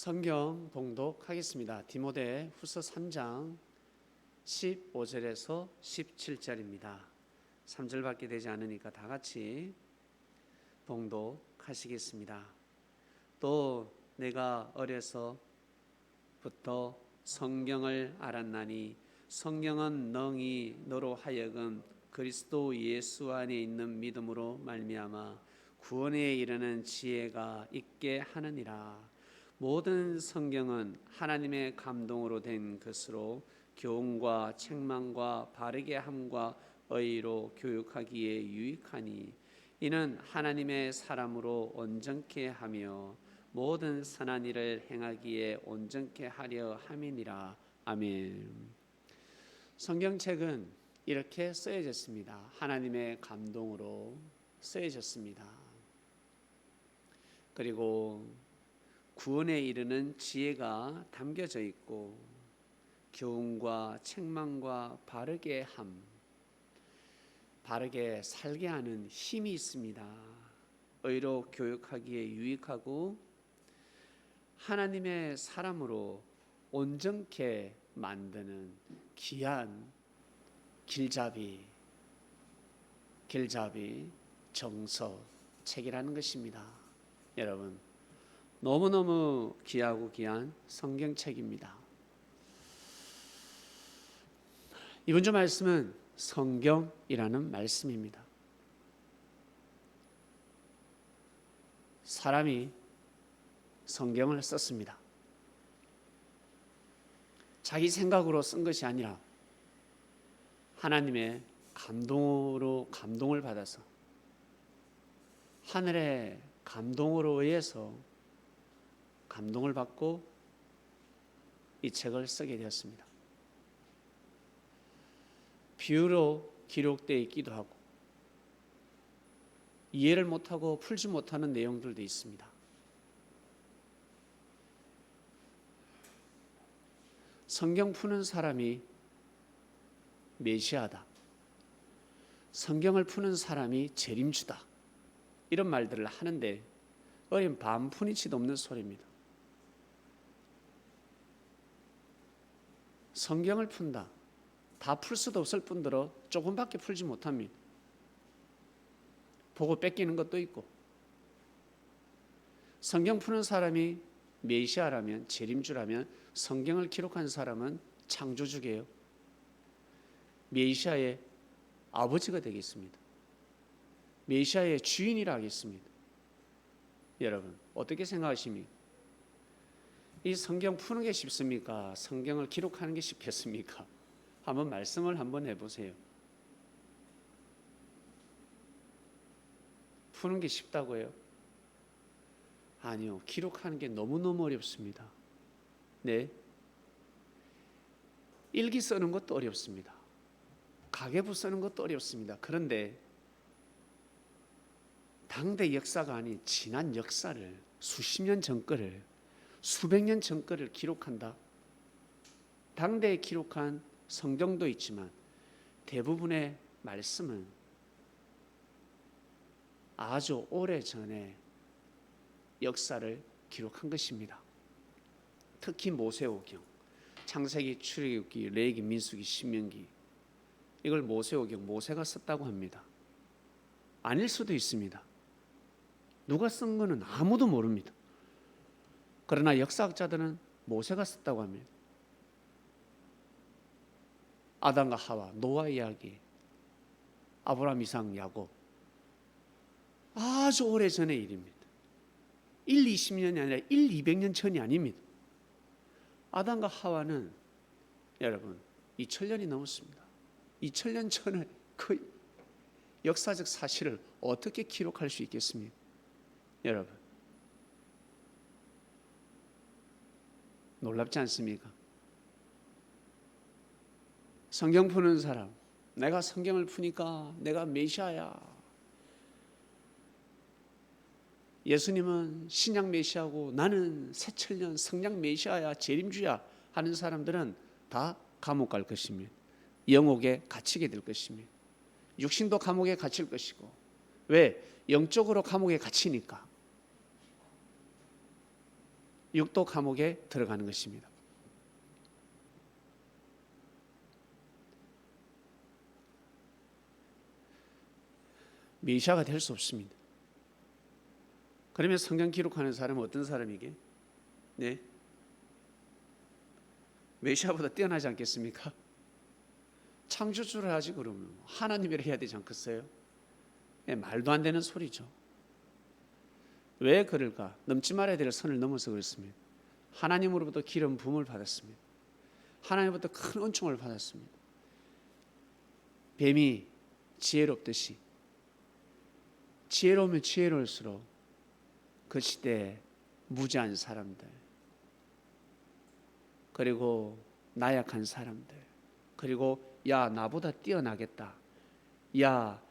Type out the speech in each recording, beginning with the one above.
성경 봉독하겠습니다. 디모데 후서 3장 15절에서 17절입니다. 3절밖에 되지 않으니까 다 같이 봉독하시겠습니다. 또 내가 어려서부터 성경을 알았나니 성경은 능히 너로 하여금 그리스도 예수 안에 있는 믿음으로 말미암아 구원에 이르는 지혜가 있게 하느니라. 모든 성경은 하나님의 감동으로 된 것으로 교훈과 책망과 바르게 함과 의로 교육하기에 유익하니 이는 하나님의 사람으로 온전케 하며 모든 선한 일을 행하기에 온전케 하려 함이니라. 아멘. 성경책은 이렇게 쓰여졌습니다. 하나님의 감동으로 쓰여졌습니다. 그리고 구원에 이르는 지혜가 담겨져 있고 교훈과 책망과 바르게 함, 바르게 살게 하는 힘이 있습니다. 의로 교육하기에 유익하고 하나님의 사람으로 온전케 만드는 귀한 길잡이 정서 책이라는 것입니다. 여러분, 너무너무 귀하고 귀한 성경책입니다. 이번 주 말씀은 성경이라는 말씀입니다. 사람이 성경을 썼습니다. 자기 생각으로 쓴 것이 아니라 하나님의 감동으로 감동을 받아서 하늘의 감동으로 의해서 감동을 받고 이 책을 쓰게 되었습니다. 비유로 기록되어 있기도 하고 이해를 못하고 풀지 못하는 내용들도 있습니다. 성경 푸는 사람이 메시아다, 성경을 푸는 사람이 재림주다, 이런 말들을 하는데 어린 반푼이치도 없는 소리입니다. 성경을 푼다, 다 풀 수도 없을 뿐더러 조금밖에 풀지 못합니다. 보고 뺏기는 것도 있고. 성경 푸는 사람이 메시아라면, 재림주라면 성경을 기록한 사람은 창조주게요, 메시아의 아버지가 되겠습니다. 메시아의 주인이라 하겠습니다. 여러분, 어떻게 생각하십니까? 이 성경 푸는 게 쉽습니까? 성경을 기록하는 게 쉽겠습니까? 한번 말씀을 한번 해보세요. 푸는 게 쉽다고요? 아니요, 기록하는 게 너무너무 어렵습니다. 네, 일기 쓰는 것도 어렵습니다. 가계부 쓰는 것도 어렵습니다. 그런데 당대 역사가 아닌 지난 역사를, 수십 년 전 거를, 수백 년 전 거를 기록한다. 당대에 기록한 성경도 있지만 대부분의 말씀은 아주 오래전에 역사를 기록한 것입니다. 특히 모세오경, 창세기, 출애굽기, 레위기, 민수기, 신명기, 이걸 모세오경, 모세가 썼다고 합니다. 아닐 수도 있습니다. 누가 쓴 거는 아무도 모릅니다. 그러나 역사학자들은 모세가 썼다고 합니다. 아담과 하와, 노아 이야기, 아브라함, 이삭, 야곱, 아주 오래전의 일입니다. 1, 20년이 아니라 1, 200년 전이 아닙니다. 아담과 하와는 여러분 2000년이 넘었습니다. 2000년 전에 그 역사적 사실을 어떻게 기록할 수 있겠습니까? 여러분, 놀랍지 않습니까? 성경 푸는 사람, 내가 성경을 푸니까 내가 메시아야, 예수님은 신약 메시아고 나는 새천년 성령 메시아야, 재림주야 하는 사람들은 다 감옥 갈 것입니다. 영옥에 갇히게 될 것입니다. 육신도 감옥에 갇힐 것이고. 왜? 영적으로 감옥에 갇히니까. 육도 감옥에 들어가는 것입니다. 메시아가 될 수 없습니다. 그러면 성경 기록하는 사람은 어떤 사람이게? 네, 메시아보다 뛰어나지 않겠습니까? 창조주를 하지 그러면 하나님이라 해야 되지 않겠어요? 네, 말도 안 되는 소리죠. 왜 그럴까? 넘지 말아야 될 선을 넘어서 그렇습니다. 하나님으로부터 기름 부음을 받았습니다. 하나님부터 큰 은총을 받았습니다. 뱀이 지혜롭듯이 지혜로우면 지혜로울수록 그 시대에 무지한 사람들, 그리고 나약한 사람들, 그리고 야 나보다 뛰어나겠다, 야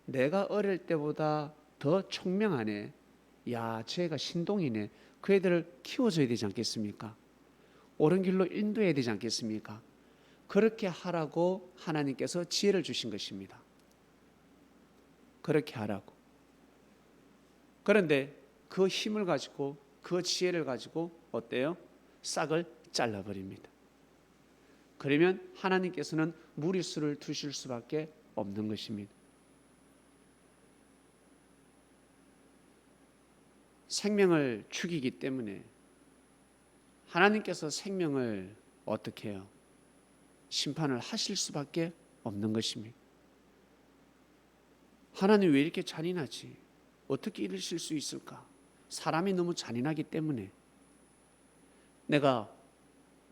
내가 어릴 때보다 더 총명하네, 야 쟤가 신동이네, 그 애들을 키워줘야 되지 않겠습니까? 옳은 길로 인도해야 되지 않겠습니까? 그렇게 하라고 하나님께서 지혜를 주신 것입니다. 그렇게 하라고. 그런데 그 힘을 가지고, 그 지혜를 가지고 어때요? 싹을 잘라버립니다. 그러면 하나님께서는 무리수를 두실 수밖에 없는 것입니다. 생명을 죽이기 때문에 하나님께서 생명을 어떻게 해요? 심판을 하실 수밖에 없는 것입니다. 하나님 왜 이렇게 잔인하지? 어떻게 이러실 수 있을까? 사람이 너무 잔인하기 때문에. 내가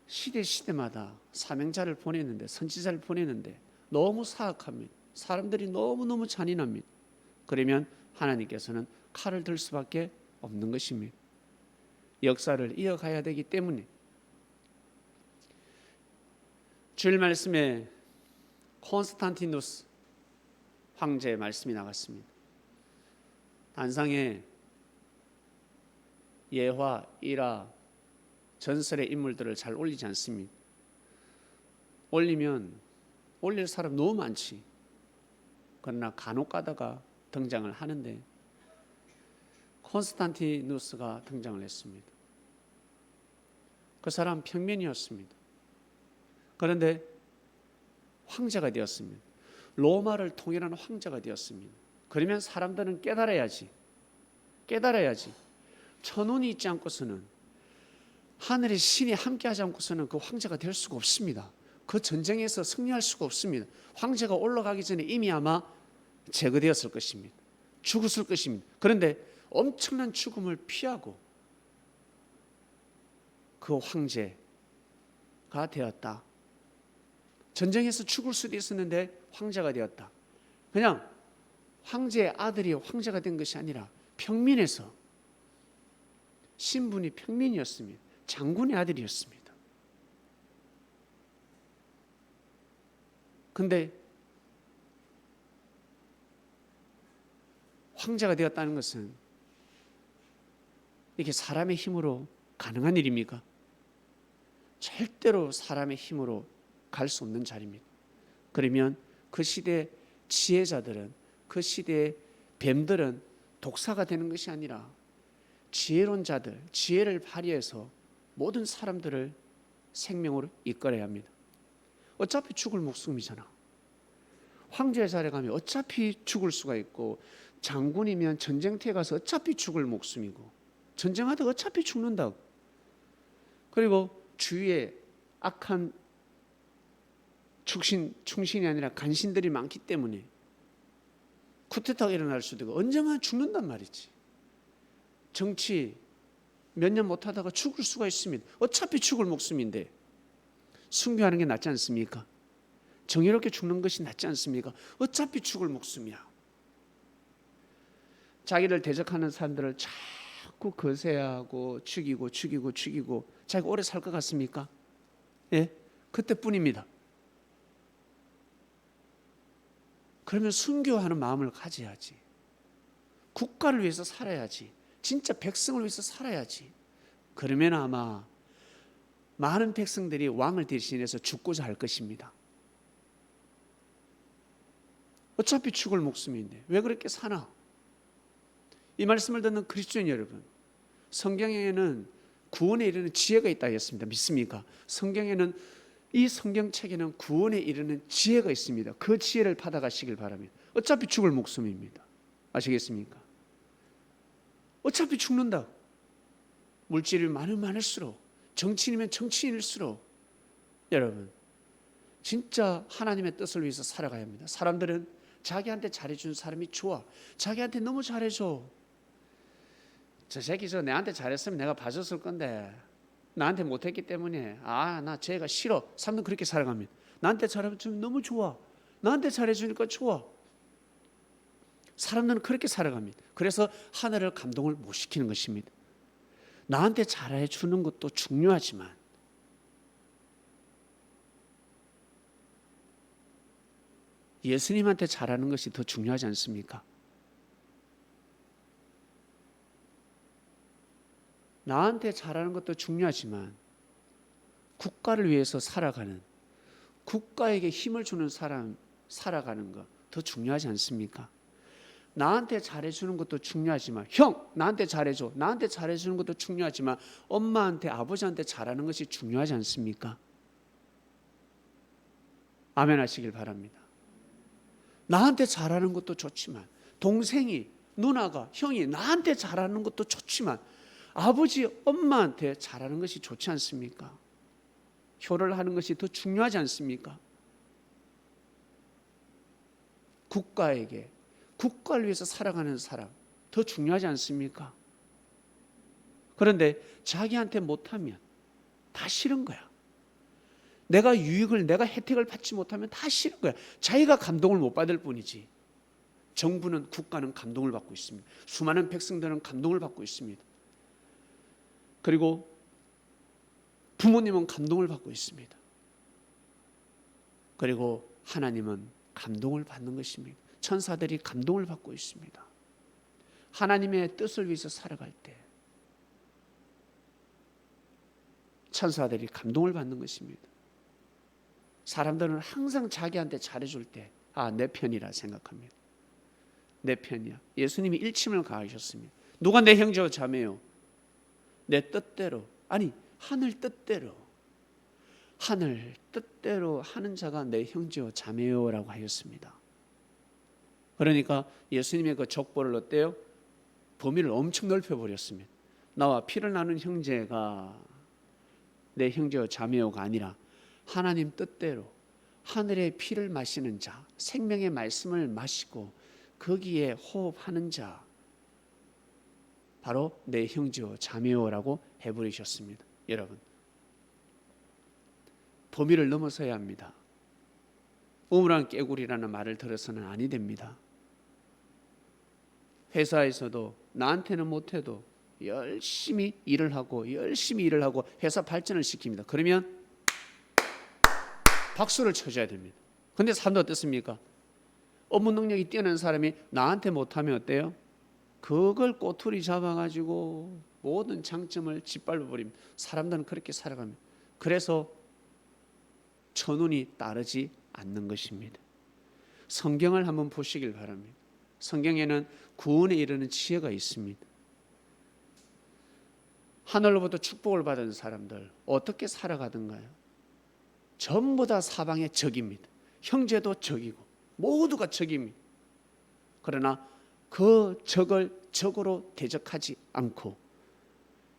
시대마다 사명자를 보내는데, 선지자를 보내는데 너무 사악합니다. 사람들이 너무너무 잔인합니다. 그러면 하나님께서는 칼을 들 수밖에 없는 것입니다. 역사를 이어가야 되기 때문에. 주일 말씀에 콘스탄티누스 황제의 말씀이 나갔습니다. 단상에 예화, 일화, 전설의 인물들을 잘 올리지 않습니다. 올리면 올릴 사람 너무 많지. 그러나 간혹 가다가 등장을 하는데 콘스탄티누스가 등장을 했습니다. 그 사람 평민이었습니다. 그런데 황제가 되었습니다. 로마를 통일하는 황제가 되었습니다. 그러면 사람들은 깨달아야지. 천운이 있지 않고서는, 하늘의 신이 함께하지 않고서는 그 황제가 될 수가 없습니다. 그 전쟁에서 승리할 수가 없습니다. 황제가 올라가기 전에 이미 아마 제거되었을 것입니다. 죽었을 것입니다. 그런데 엄청난 죽음을 피하고 그 황제가 되었다. 전쟁에서 죽을 수도 있었는데 황제가 되었다. 그냥 황제의 아들이 황제가 된 것이 아니라 평민에서, 신분이 평민이었습니다. 장군의 아들이었습니다. 근데 황제가 되었다는 것은 이게 사람의 힘으로 가능한 일입니까? 절대로 사람의 힘으로 갈 수 없는 자리입니다. 그러면 그 시대 지혜자들은, 그 시대의 뱀들은 독사가 되는 것이 아니라 지혜로운 자들, 지혜를 발휘해서 모든 사람들을 생명으로 이끌어야 합니다. 어차피 죽을 목숨이잖아. 황제의 자리에 가면 어차피 죽을 수가 있고, 장군이면 전쟁터에 가서 어차피 죽을 목숨이고, 전쟁하다 어차피 죽는다고. 그리고 주위에 악한 충신이 아니라 간신들이 많기 때문에 쿠데타가 일어날 수도 있고 언젠가 죽는단 말이지. 정치 몇 년 못하다가 죽을 수가 있습니다. 어차피 죽을 목숨인데 순교하는 게 낫지 않습니까? 정의롭게 죽는 것이 낫지 않습니까? 어차피 죽을 목숨이야. 자기를 대적하는 사람들을 자꾸 거세하고 죽이고 자기가 오래 살 것 같습니까? 예? 그때뿐입니다. 그러면 순교하는 마음을 가져야지. 국가를 위해서 살아야지. 진짜 백성을 위해서 살아야지. 그러면 아마 많은 백성들이 왕을 대신해서 죽고자 할 것입니다. 어차피 죽을 목숨인데 왜 그렇게 사나? 이 말씀을 듣는 그리스도인 여러분, 성경에는 구원에 이르는 지혜가 있다 했습니다. 믿습니까? 성경에는, 이 성경책에는 구원에 이르는 지혜가 있습니다. 그 지혜를 받아가시길 바랍니다. 어차피 죽을 목숨입니다. 아시겠습니까? 어차피 죽는다. 물질이 많으면 많을수록, 정치인이면 정치인일수록 여러분 진짜 하나님의 뜻을 위해서 살아가야 합니다. 사람들은 자기한테 잘해준 사람이 좋아. 자기한테 너무 잘해줘. 저 새끼 저 내한테 잘했으면 내가 봐줬을 건데 나한테 못했기 때문에 나 쟤가 싫어. 사람들은 그렇게 살아갑니다. 나한테 잘해주면 너무 좋아. 나한테 잘해주니까 좋아. 사람들은 그렇게 살아갑니다. 그래서 하늘을 감동을 못 시키는 것입니다. 나한테 잘해주는 것도 중요하지만 예수님한테 잘하는 것이 더 중요하지 않습니까? 나한테 잘하는 것도 중요하지만 국가를 위해서 살아가는, 국가에게 힘을 주는 사람 살아가는 것 더 중요하지 않습니까? 나한테 잘해주는 것도 중요하지만, 형 나한테 잘해줘, 나한테 잘해주는 것도 중요하지만 엄마한테 아버지한테 잘하는 것이 중요하지 않습니까? 아멘 하시길 바랍니다. 나한테 잘하는 것도 좋지만, 동생이, 누나가, 형이 나한테 잘하는 것도 좋지만 아버지 엄마한테 잘하는 것이 좋지 않습니까? 효를 하는 것이 더 중요하지 않습니까? 국가에게, 국가를 위해서 살아가는 사람 더 중요하지 않습니까? 그런데 자기한테 못하면 다 싫은 거야. 내가 유익을, 내가 혜택을 받지 못하면 다 싫은 거야. 자기가 감동을 못 받을 뿐이지. 정부는, 국가는 감동을 받고 있습니다. 수많은 백성들은 감동을 받고 있습니다. 그리고 부모님은 감동을 받고 있습니다. 그리고 하나님은 감동을 받는 것입니다. 천사들이 감동을 받고 있습니다. 하나님의 뜻을 위해서 살아갈 때 천사들이 감동을 받는 것입니다. 사람들은 항상 자기한테 잘해줄 때 내 편이라 생각합니다. 내 편이야. 예수님이 일침을 가하셨습니다. 누가 내 형제요 자매요? 내 뜻대로, 아니 하늘 뜻대로, 하늘 뜻대로 하는 자가 내 형제요 자매요라고 하였습니다. 그러니까 예수님의 그 족보를 어때요? 범위를 엄청 넓혀버렸습니다. 나와 피를 나눈 형제가 내 형제요 자매요가 아니라 하나님 뜻대로 하늘의 피를 마시는 자, 생명의 말씀을 마시고 거기에 호흡하는 자, 바로 내 형제요 자매요라고 해버리셨습니다. 여러분, 범위를 넘어서야 합니다. 우물안 깨구리라는 말을 들어서는 아니 됩니다. 회사에서도 나한테는 못해도 열심히 일을 하고 회사 발전을 시킵니다. 그러면 박수를 쳐줘야 됩니다. 그런데 사람도 어떻습니까? 업무 능력이 뛰어난 사람이 나한테 못하면 어때요? 그걸 꼬투리 잡아가지고 모든 장점을 짓밟아 버립니다. 사람들은 그렇게 살아갑니다. 그래서 천운이 따르지 않는 것입니다. 성경을 한번 보시길 바랍니다. 성경에는 구원에 이르는 지혜가 있습니다. 하늘로부터 축복을 받은 사람들 어떻게 살아가던가요? 전부 다 사방의 적입니다. 형제도 적이고 모두가 적입니다. 그러나 그 적을 적으로 대적하지 않고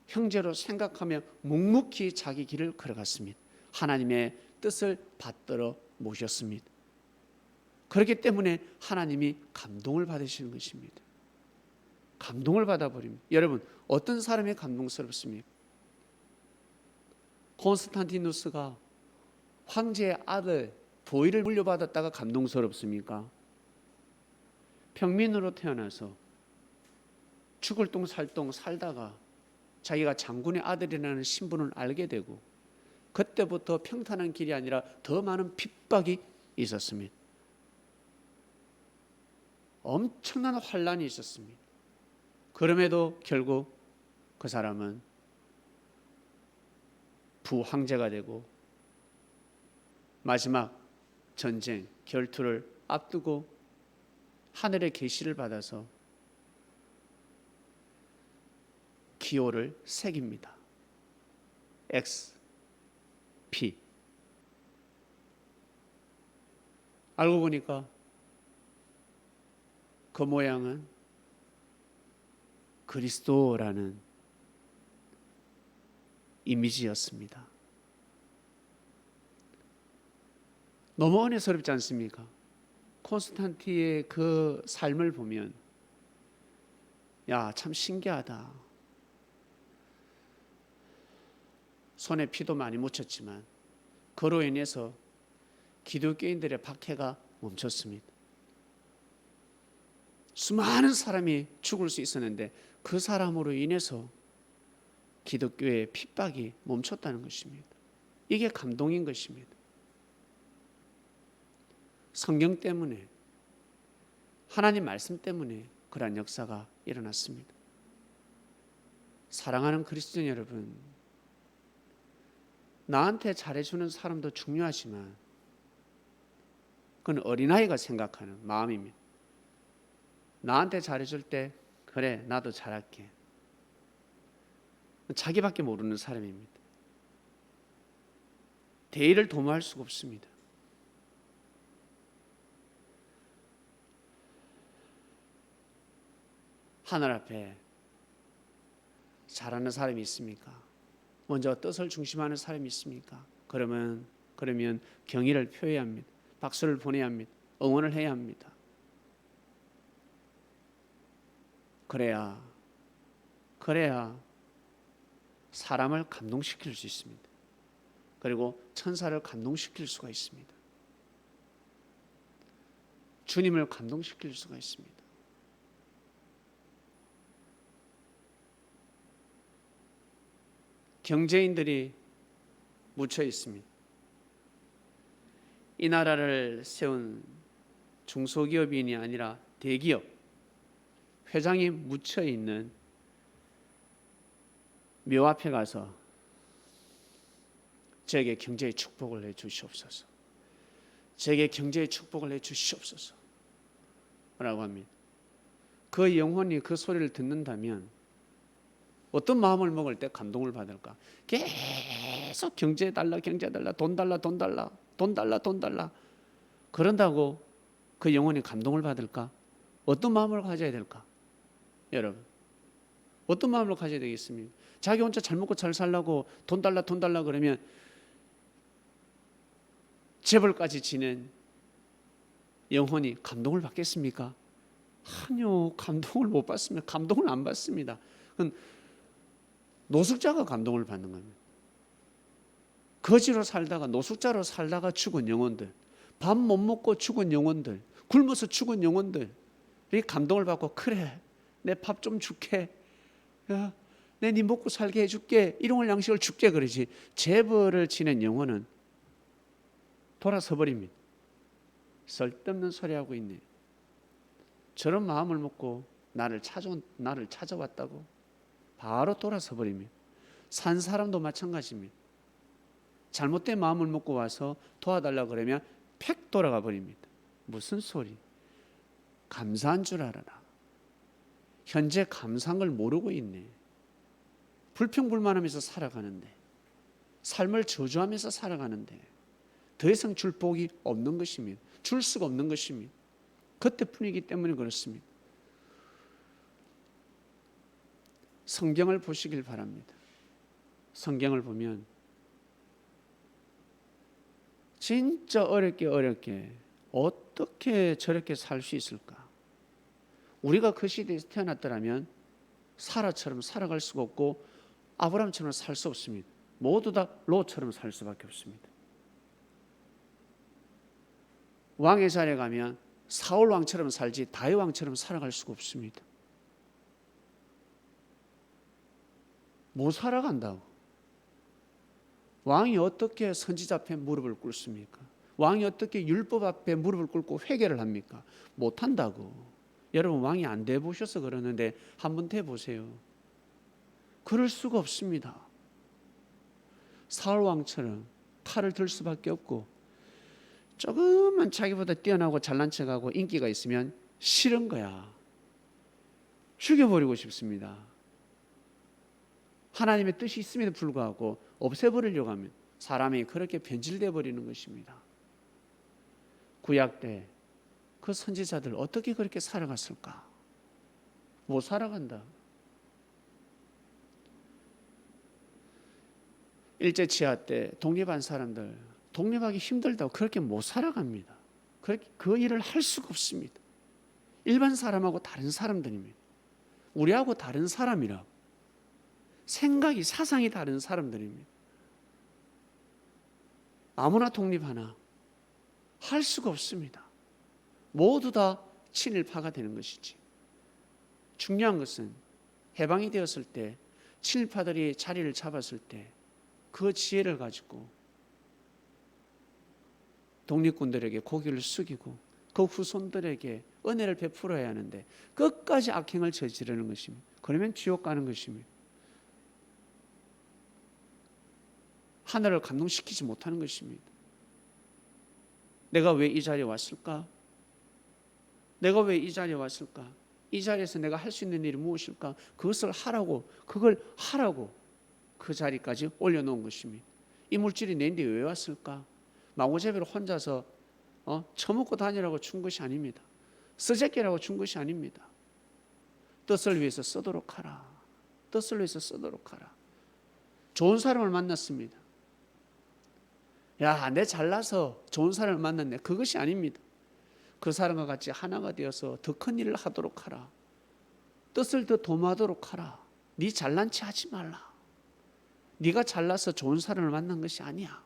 형제로 생각하며 묵묵히 자기 길을 걸어갔습니다. 하나님의 뜻을 받들어 모셨습니다. 그렇기 때문에 하나님이 감동을 받으시는 것입니다. 감동을 받아버립니다. 여러분, 어떤 사람이 감동스럽습니까? 콘스탄티누스가 황제의 아들 보위를 물려받았다가 감동스럽습니까? 평민으로 태어나서 죽을 똥 살 똥 살다가 자기가 장군의 아들이라는 신분을 알게 되고 그때부터 평탄한 길이 아니라 더 많은 핍박이 있었습니다. 엄청난 환란이 있었습니다. 그럼에도 결국 그 사람은 부황제가 되고 마지막 전쟁 결투를 앞두고 하늘의 계시를 받아서 기호를 새깁니다. XP. 알고 보니까 그 모양은 그리스도라는 이미지였습니다. 너무 은혜스럽지 않습니까? 콘스탄티의 그 삶을 보면 야, 참 신기하다. 손에 피도 많이 묻혔지만 그로 인해서 기독교인들의 박해가 멈췄습니다. 수많은 사람이 죽을 수 있었는데 그 사람으로 인해서 기독교의 핍박이 멈췄다는 것입니다. 이게 감동인 것입니다. 성경 때문에, 하나님 말씀 때문에 그러한 역사가 일어났습니다. 사랑하는 그리스도인 여러분, 나한테 잘해주는 사람도 중요하지만 그건 어린아이가 생각하는 마음입니다. 나한테 잘해줄 때 그래 나도 잘할게. 자기밖에 모르는 사람입니다. 대의를 도모할 수가 없습니다. 하늘 앞에 잘하는 사람이 있습니까? 먼저 뜻을 중심하는 사람이 있습니까? 그러면 경의를 표해야 합니다. 박수를 보내야 합니다. 응원을 해야 합니다. 그래야 사람을 감동시킬 수 있습니다. 그리고 천사를 감동시킬 수가 있습니다. 주님을 감동시킬 수가 있습니다. 경제인들이 묻혀 있습니다. 이 나라를 세운 중소기업인이 아니라 대기업 회장이 묻혀 있는 묘 앞에 가서 제게 경제의 축복을 내 주시옵소서. 제게 경제의 축복을 내 주시옵소서. 라고 합니다. 그 영혼이 그 소리를 듣는다면 어떤 마음을 먹을 때 감동을 받을까? 계속 경제 달라, 경제 달라, 돈 달라, 돈 달라, 돈 달라, 돈 달라. 그런다고 그 영혼이 감동을 받을까? 어떤 마음을 가져야 될까? 여러분, 어떤 마음을 가져야 되겠습니까? 자기 혼자 잘 먹고 잘 살라고 돈 달라, 돈 달라 그러면 재벌까지 지낸 영혼이 감동을 받겠습니까? 아니요, 감동을 못 받습니다. 감동을 안 받습니다. 그건 노숙자가 감동을 받는 겁니다. 거지로 살다가 노숙자로 살다가 죽은 영혼들, 밥 못 먹고 죽은 영혼들, 굶어서 죽은 영혼들이 감동을 받고 그래 내 밥 좀 줄게, 야, 내 네 먹고 살게 해줄게, 일용할 양식을 줄게 그러지. 재벌을 지낸 영혼은 돌아서 버립니다. 쓸데없는 소리 하고 있네. 저런 마음을 먹고 나를 찾아왔다고 바로 돌아서 버립니다. 산 사람도 마찬가지입니다. 잘못된 마음을 먹고 와서 도와달라 그러면 팩 돌아가 버립니다. 무슨 소리? 감사한 줄 알아라. 현재 감사한 걸 모르고 있네. 불평불만하면서 살아가는데, 삶을 저주하면서 살아가는데 더 이상 줄 복이 없는 것입니다. 줄 수가 없는 것입니다. 그때뿐이기 때문에 그렇습니다. 성경을 보시길 바랍니다. 성경을 보면 진짜 어렵게 어떻게 저렇게 살 수 있을까? 우리가 그 시대에서 태어났더라면 사라처럼 살아갈 수가 없고 아브라함처럼 살 수 없습니다. 모두 다 롯처럼 살 수밖에 없습니다. 왕의 자리에 가면 사울 왕처럼 살지 다윗 왕처럼 살아갈 수가 없습니다. 못 살아간다고. 왕이 어떻게 선지자 앞에 무릎을 꿇습니까? 왕이 어떻게 율법 앞에 무릎을 꿇고 회개를 합니까? 못한다고. 여러분 왕이 안 돼 보셔서 그러는데 한번 돼 보세요. 그럴 수가 없습니다. 사울 왕처럼 칼을 들 수밖에 없고 조금만 자기보다 뛰어나고 잘난 척하고 인기가 있으면 싫은 거야. 죽여버리고 싶습니다. 하나님의 뜻이 있음에도 불구하고 없애버리려고 하면 사람이 그렇게 변질되어 버리는 것입니다. 구약 때 그 선지자들 어떻게 그렇게 살아갔을까? 못 살아간다. 일제 치하 때 독립한 사람들 독립하기 힘들다고 그렇게 못 살아갑니다. 그렇게 그 일을 할 수가 없습니다. 일반 사람하고 다른 사람들입니다. 우리하고 다른 사람이라 생각이 사상이 다른 사람들입니다. 아무나 독립하나 할 수가 없습니다. 모두 다 친일파가 되는 것이지. 중요한 것은 해방이 되었을 때 친일파들이 자리를 잡았을 때 그 지혜를 가지고 독립군들에게 고개를 숙이고 그 후손들에게 은혜를 베풀어야 하는데 끝까지 악행을 저지르는 것입니다. 그러면 지옥 가는 것입니다. 하늘을 감동시키지 못하는 것입니다. 내가 왜 이 자리에 왔을까? 내가 왜 이 자리에 왔을까? 이 자리에서 내가 할 수 있는 일이 무엇일까? 그것을 하라고, 그걸 하라고 그 자리까지 올려놓은 것입니다. 이 물질이 내인데 왜 왔을까? 마구잡이로 혼자서 처먹고 다니라고 준 것이 아닙니다. 쓰재끼라고 준 것이 아닙니다. 뜻을 위해서 쓰도록 하라. 뜻을 위해서 쓰도록 하라. 좋은 사람을 만났습니다. 야, 내 잘나서 좋은 사람을 만났네. 그것이 아닙니다. 그 사람과 같이 하나가 되어서 더 큰 일을 하도록 하라. 뜻을 더 도모하도록 하라. 네 잘난 체 하지 말라. 네가 잘나서 좋은 사람을 만난 것이 아니야.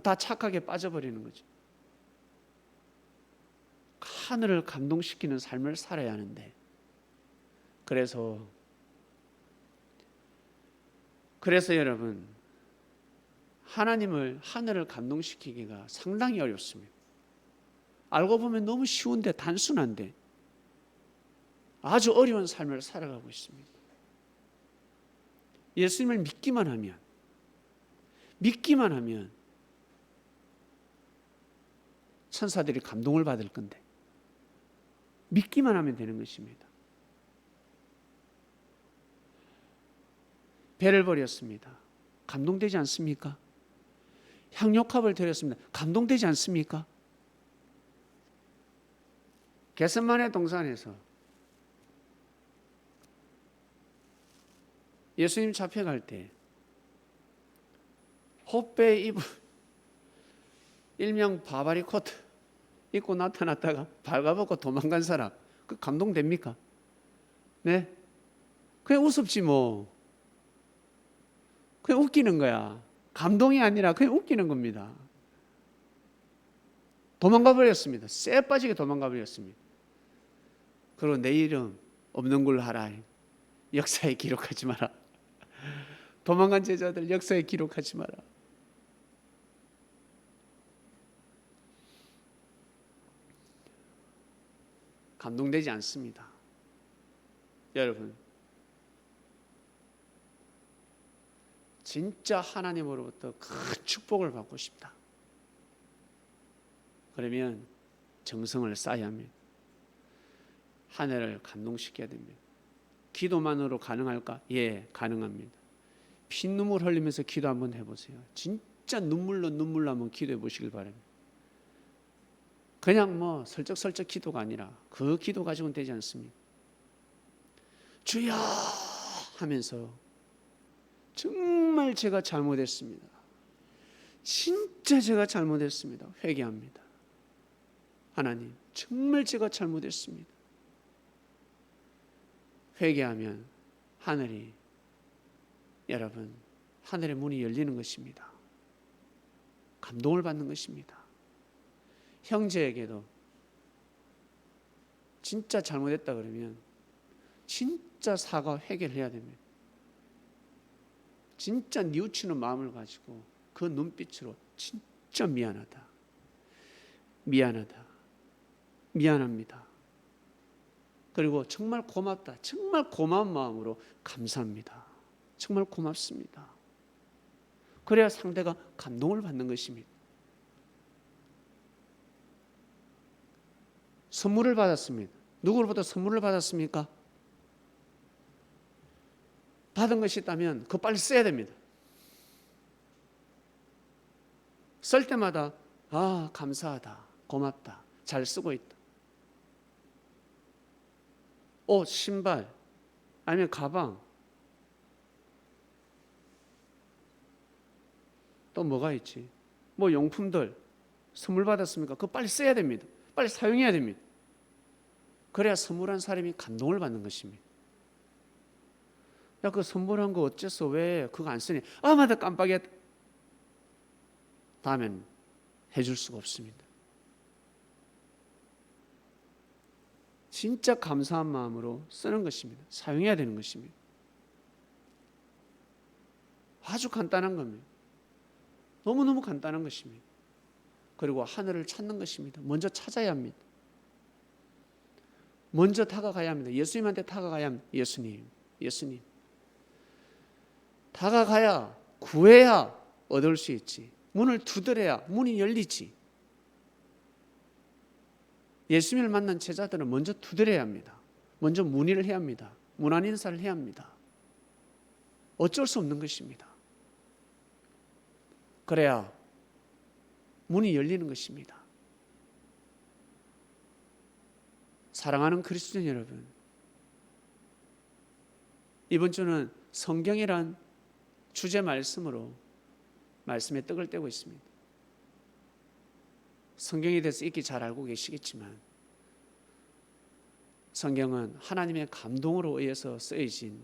다 착하게 빠져버리는 거죠. 하늘을 감동시키는 삶을 살아야 하는데 그래서 여러분 하늘을 감동시키기가 상당히 어렵습니다. 알고 보면 너무 쉬운데 단순한데 아주 어려운 삶을 살아가고 있습니다. 예수님을 믿기만 하면 천사들이 감동을 받을 건데 믿기만 하면 되는 것입니다. 배를 버렸습니다. 감동되지 않습니까? 향료값을 드렸습니다. 감동되지 않습니까? 겟세마네 동산에서 예수님 잡혀갈 때 헛배 입은 일명 바바리 코트 입고 나타났다가 발가벗고 도망간 사람, 그 감동됩니까? 네? 그냥 우습지 뭐. 그냥 웃기는 거야. 감동이 아니라 그냥 웃기는 겁니다. 도망가 버렸습니다. 쎄 빠지게 도망가 버렸습니다. 그리고 내 이름 없는 걸로 하라. 역사에 기록하지 마라. 도망간 제자들 역사에 기록하지 마라. 감동되지 않습니다. 여러분, 진짜 하나님으로부터 큰 축복을 받고 싶다. 그러면 정성을 쌓아야 합니다. 하늘을 감동시켜야 됩니다. 기도만으로 가능할까? 예, 가능합니다. 피눈물 흘리면서 기도 한번 해보세요. 진짜 눈물로 한번 기도해 보시길 바랍니다. 그냥 뭐 설적설적 기도가 아니라 그 기도 가지고는 되지 않습니다. 주여 하면서 정말 제가 잘못했습니다. 진짜 제가 잘못했습니다. 회개합니다. 하나님, 정말 제가 잘못했습니다. 회개하면 여러분, 하늘의 문이 열리는 것입니다. 감동을 받는 것입니다. 형제에게도 진짜 잘못했다 그러면 진짜 사과 회개를 해야 됩니다. 진짜 뉘우치는 마음을 가지고 그 눈빛으로 진짜 미안합니다. 그리고 정말 고맙다. 정말 고마운 마음으로 감사합니다. 정말 고맙습니다. 그래야 상대가 감동을 받는 것입니다. 선물을 받았습니다. 누구로부터 선물을 받았습니까? 받은 것이 있다면 그거 빨리 써야 됩니다. 쓸 때마다 감사하다, 고맙다, 잘 쓰고 있다. 옷, 신발, 아니면 가방, 또 뭐가 있지? 뭐 용품들 선물 받았습니까? 그거 빨리 써야 됩니다. 빨리 사용해야 됩니다. 그래야 선물한 사람이 감동을 받는 것입니다. 야, 그 선물한 거 어째서 왜 그거 안 쓰니? 맞다, 깜빡이었다. 다음엔 해줄 수가 없습니다. 진짜 감사한 마음으로 쓰는 것입니다. 사용해야 되는 것입니다. 아주 간단한 겁니다. 너무너무 간단한 것입니다. 그리고 하늘을 찾는 것입니다. 먼저 찾아야 합니다. 먼저 다가가야 합니다. 예수님한테 다가가야 합니다. 예수님. 다가가야, 구해야 얻을 수 있지. 문을 두드려야 문이 열리지. 예수님을 만난 제자들은 먼저 두드려야 합니다. 먼저 문의를 해야 합니다. 문안 인사를 해야 합니다. 어쩔 수 없는 것입니다. 그래야 문이 열리는 것입니다. 사랑하는 그리스도인 여러분, 이번 주는 성경이란 주제 말씀으로 말씀에 떡을 떼고 있습니다. 성경에 대해서 익히 잘 알고 계시겠지만 성경은 하나님의 감동으로 의해서 쓰여진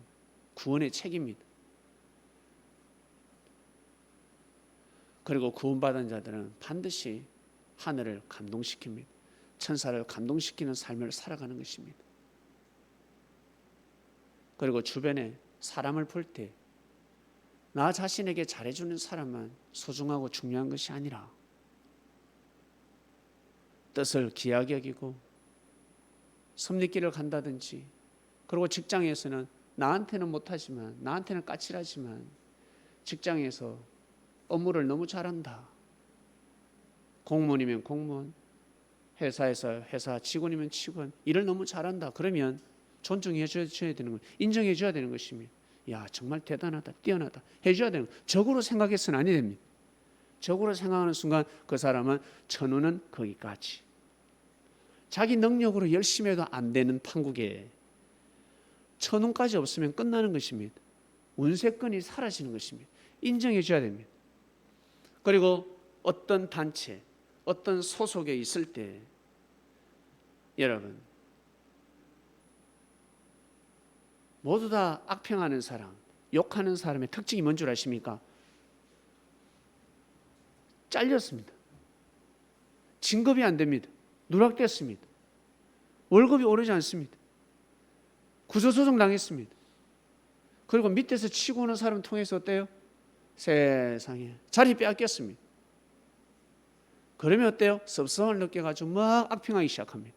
구원의 책입니다. 그리고 구원받은 자들은 반드시 하늘을 감동시킵니다. 천사를 감동시키는 삶을 살아가는 것입니다. 그리고 주변에 사람을 볼 때 나 자신에게 잘해주는 사람만 소중하고 중요한 것이 아니라 뜻을 귀하게 여기고 섭리길을 간다든지, 그리고 직장에서는 나한테는 못하지만, 나한테는 까칠하지만 직장에서 업무를 너무 잘한다. 공무원이면 공무원, 회사에서 회사 직원이면 직원, 일을 너무 잘한다. 그러면 존중해 줘야 되는 거예요. 인정해 줘야 되는 것입니다. 야, 정말 대단하다, 뛰어나다 해줘야 되는 거예요. 적으로 생각해서는 아니 됩니다. 적으로 생각하는 순간 그 사람은 천우는 거기까지. 자기 능력으로 열심히 해도 안 되는 판국에 천운까지 없으면 끝나는 것입니다. 운세권이 사라지는 것입니다. 인정해 줘야 됩니다. 그리고 어떤 단체, 어떤 소속에 있을 때 여러분 모두 다 악평하는 사람, 욕하는 사람의 특징이 뭔 줄 아십니까? 잘렸습니다. 진급이 안 됩니다. 누락됐습니다. 월급이 오르지 않습니다. 구조조정 당했습니다. 그리고 밑에서 치고 오는 사람 통해서 어때요? 세상에 자리 빼앗겼습니다. 그러면 어때요? 섭섭함을 느껴가지고 막 악평하기 시작합니다.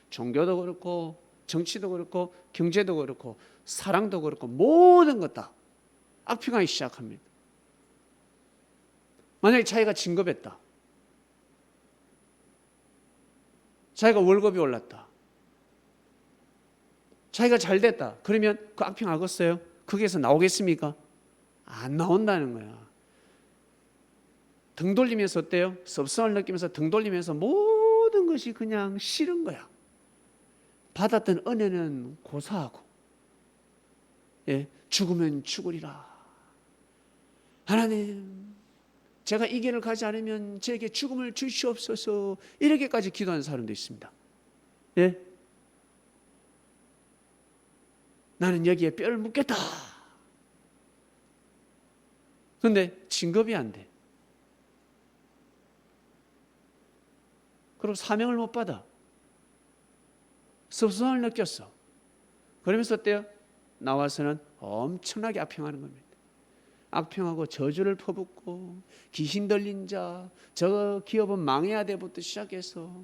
종교도 그렇고 정치도 그렇고 경제도 그렇고 사랑도 그렇고 모든 것 다 악평하기 시작합니다. 만약에 자기가 진급했다, 자기가 월급이 올랐다, 자기가 잘 됐다, 그러면 그 악평하겠어요? 거기에서 나오겠습니까? 안 나온다는 거야. 등 돌리면서 어때요? 섭섭함을 느끼면서 등 돌리면서 모든 것이 그냥 싫은 거야. 받았던 은혜는 고사하고, 죽으면 죽으리라. 하나님, 제가 이 길을 가지 않으면 제게 죽음을 주시옵소서. 이렇게까지 기도하는 사람도 있습니다. 나는 여기에 뼈를 묻겠다. 그런데 진급이 안 돼. 그리고 사명을 못 받아. 섭섭함을 느꼈어. 그러면서 어때요? 나와서는 엄청나게 악평하는 겁니다. 악평하고 저주를 퍼붓고 귀신 들린 자, 저 기업은 망해야 돼부터 시작해서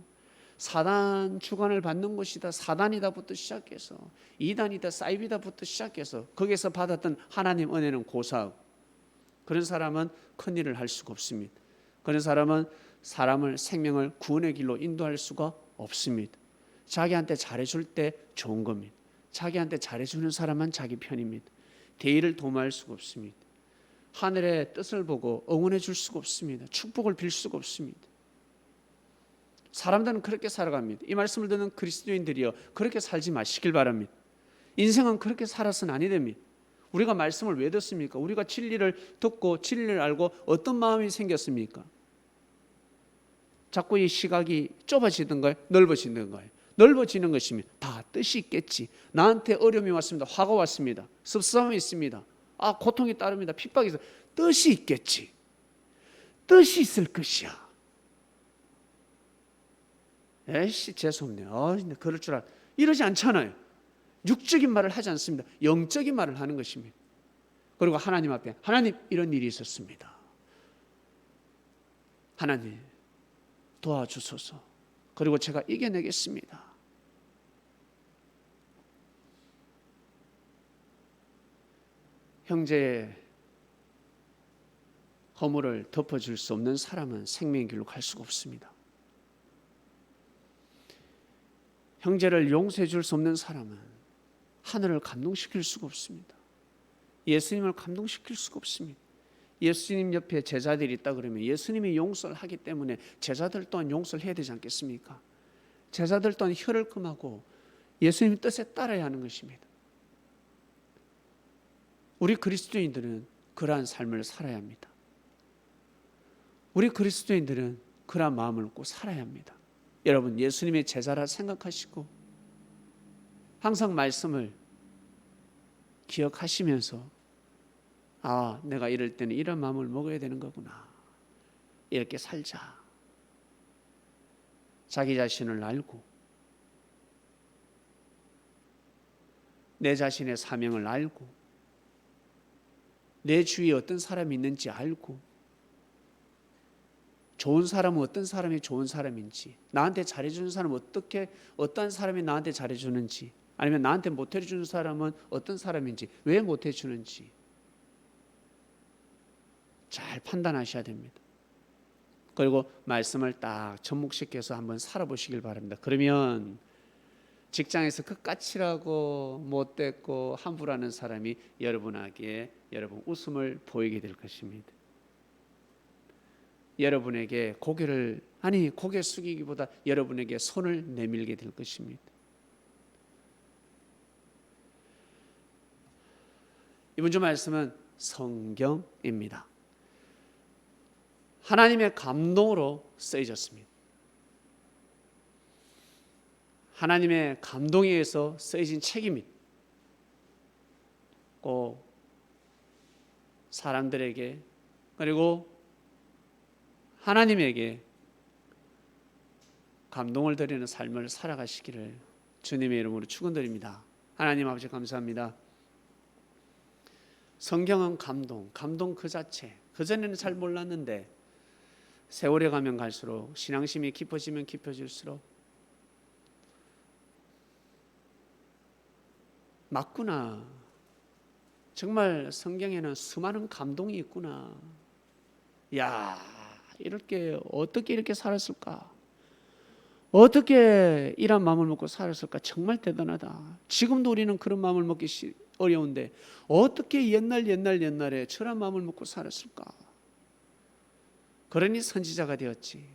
사단 주관을 받는 곳이다, 사단이다부터 시작해서 이단이다, 사이비다부터 시작해서 거기에서 받았던 하나님 은혜는 고사하고, 그런 사람은 큰 일을 할 수가 없습니다. 그런 사람은 사람을, 생명을 구원의 길로 인도할 수가 없습니다. 자기한테 잘해줄 때 좋은 겁니다. 자기한테 잘해주는 사람만 자기 편입니다. 대의를 도모할 수가 없습니다. 하늘의 뜻을 보고 응원해 줄 수가 없습니다. 축복을 빌 수가 없습니다. 사람들은 그렇게 살아갑니다. 이 말씀을 듣는 그리스도인들이여 그렇게 살지 마시길 바랍니다. 인생은 그렇게 살아서는 아니 됩니다. 우리가 말씀을 왜 듣습니까? 우리가 진리를 듣고 진리를 알고 어떤 마음이 생겼습니까? 자꾸 이 시각이 좁아지던가요? 넓어지던가요? 넓어지는 것이면 다 뜻이 있겠지. 나한테 어려움이 왔습니다. 화가 왔습니다. 섭섭함이 있습니다. 고통이 따릅니다. 핍박이 있어. 뜻이 있겠지. 뜻이 있을 것이야. 에이씨 죄송해요. 그럴 줄 알아. 이러지 않잖아요. 육적인 말을 하지 않습니다. 영적인 말을 하는 것입니다. 그리고 하나님 앞에 하나님 이런 일이 있었습니다. 하나님 도와주소서. 그리고 제가 이겨내겠습니다. 형제의 허물을 덮어줄 수 없는 사람은 생명의 길로 갈 수가 없습니다. 형제를 용서해 줄 수 없는 사람은 하늘을 감동시킬 수가 없습니다. 예수님을 감동시킬 수가 없습니다. 예수님 옆에 제자들이 있다 그러면 예수님이 용서를 하기 때문에 제자들 또한 용서를 해야 되지 않겠습니까? 제자들 또한 혀를 금하고 예수님 뜻에 따라야 하는 것입니다. 우리 그리스도인들은 그러한 삶을 살아야 합니다. 우리 그리스도인들은 그러한 마음을 꼭 살아야 합니다. 여러분 예수님의 제자라 생각하시고 항상 말씀을 기억하시면서 내가 이럴 때는 이런 마음을 먹어야 되는 거구나. 이렇게 살자. 자기 자신을 알고 내 자신의 사명을 알고 내 주위에 어떤 사람이 있는지 알고 좋은 사람은 어떤 사람이 좋은 사람인지 나한테 잘해주는 사람은 어떤 사람이 나한테 잘해주는지 아니면 나한테 못해주는 사람은 어떤 사람인지 왜 못해주는지 잘 판단하셔야 됩니다. 그리고 말씀을 딱 접목시켜서 한번 살아보시길 바랍니다. 그러면 직장에서 그 까칠하고 못됐고 함부로 하는 사람이 여러분에게 여러분 웃음을 보이게 될 것입니다. 여러분에게 고개 숙이기보다 여러분에게 손을 내밀게 될 것입니다. 이번 주 말씀은 성경입니다. 하나님의 감동으로 쓰여졌습니다. 하나님의 감동에 의해서 쓰여진 책입니다. 꼭 사람들에게 그리고 하나님에게 감동을 드리는 삶을 살아가시기를 주님의 이름으로 축원드립니다. 하나님 아버지 감사합니다. 성경은 감동 그 자체. 그전에는 잘 몰랐는데 세월에 가면 갈수록 신앙심이 깊어지면 깊어질수록 맞구나. 정말 성경에는 수많은 감동이 있구나. 어떻게 이렇게 살았을까? 어떻게 이런 마음을 먹고 살았을까? 정말 대단하다. 지금도 우리는 그런 마음을 먹기 어려운데 어떻게 옛날에 저런 마음을 먹고 살았을까? 그러니 선지자가 되었지.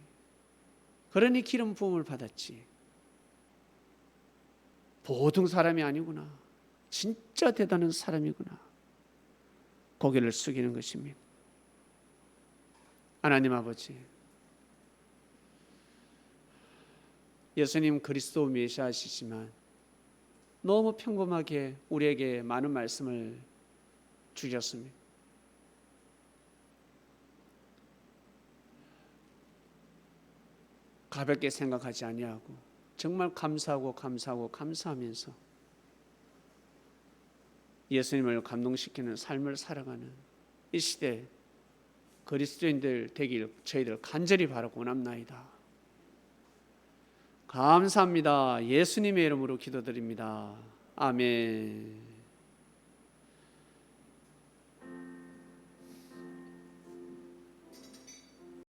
그러니 기름 부음을 받았지. 보통 사람이 아니구나. 진짜 대단한 사람이구나. 고개를 숙이는 것입니다. 하나님 아버지, 예수님 그리스도 메시아시지만 너무 평범하게 우리에게 많은 말씀을 주셨습니다. 가볍게 생각하지 아니하고 정말 감사하면서 예수님을 감동시키는 삶을 살아가는 이 시대 그리스도인들 되길 저희들 간절히 바라고 원합나이다. 감사합니다. 예수님의 이름으로 기도드립니다. 아멘.